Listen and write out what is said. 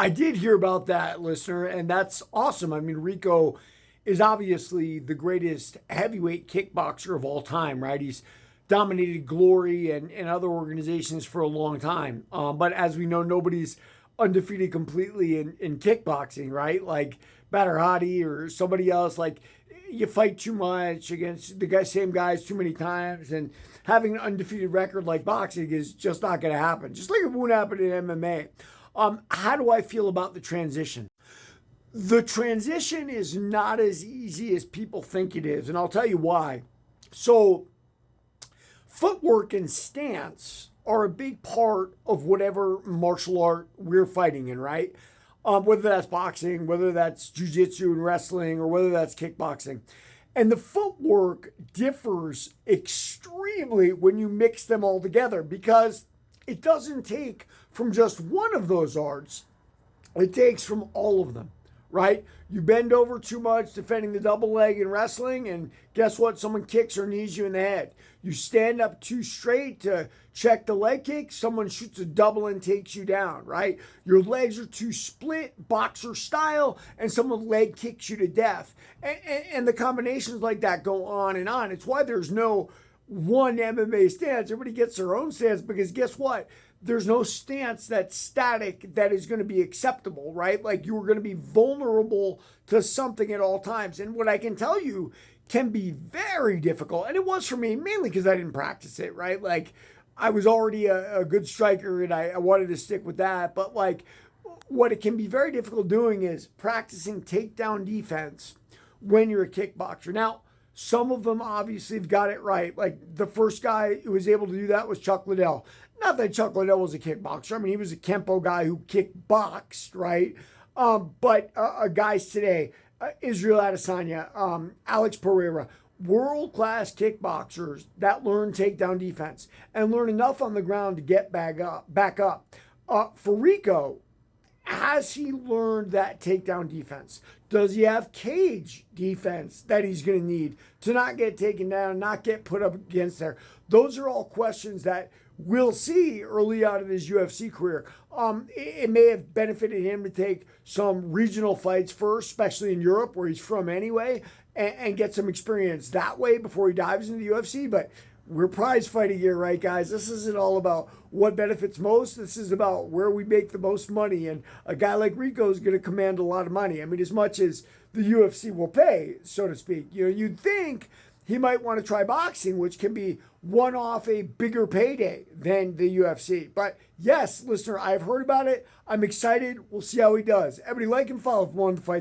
I did hear about that, listener, and that's awesome. I mean, Rico is obviously the greatest heavyweight kickboxer of all time, right? He's dominated Glory and other organizations for a long time. But as we know, nobody's undefeated completely in kickboxing, right? Like Bader Hadi or somebody else. Like you fight too much against same guys too many times, and having an undefeated record like boxing is just not going to happen. Just like it won't happen in MMA. How do I feel about the transition? The transition is not as easy as people think it is, and I'll tell you why. So, footwork and stance are a big part of whatever martial art we're fighting in, right? Whether that's boxing, whether that's jujitsu and wrestling, or whether that's kickboxing. And the footwork differs extremely when you mix them all together because it doesn't take from just one of those arts, it takes from all of them, right? You bend over too much defending the double leg in wrestling, and guess what? Someone kicks or knees you in the head. You stand up too straight to check the leg kick, someone shoots a double and takes you down, right? Your legs are too split, boxer style, and someone leg kicks you to death. And the combinations like that go on and on. It's why there's no one MMA stance. Everybody gets their own stance because guess what? There's no stance that's static that is going to be acceptable, right? Like you're going to be vulnerable to something at all times. And what I can tell you can be very difficult. And it was for me, mainly because I didn't practice it, right? Like I was already a good striker and I wanted to stick with that. But like what it can be very difficult doing is practicing takedown defense when you're a kickboxer. Now, some of them obviously have got it right. Like the first guy who was able to do that was Chuck Liddell. Not that Chuck Liddell was a kickboxer. I mean, he was a Kempo guy who kickboxed, right? But guys today, Israel Adesanya, Alex Pereira, world-class kickboxers that learn takedown defense and learn enough on the ground to get back up. For Rico, has he learned that takedown defense? Does he have cage defense that he's going to need to not get taken down, not get put up against there? Those are all questions that we'll see early out of his UFC career. It may have benefited him to take some regional fights first, especially in Europe where he's from anyway, and get some experience that way before he dives into the UFC. But we're prize fighting here, right, guys? This isn't all about what benefits most. This is about where we make the most money. And a guy like Rico is going to command a lot of money. I mean, as much as the UFC will pay, so to speak. You know, you'd think he might want to try boxing, which can be one off a bigger payday than the UFC. But yes, listener, I've heard about it. I'm excited. We'll see how he does. Everybody like and follow for more on the fight.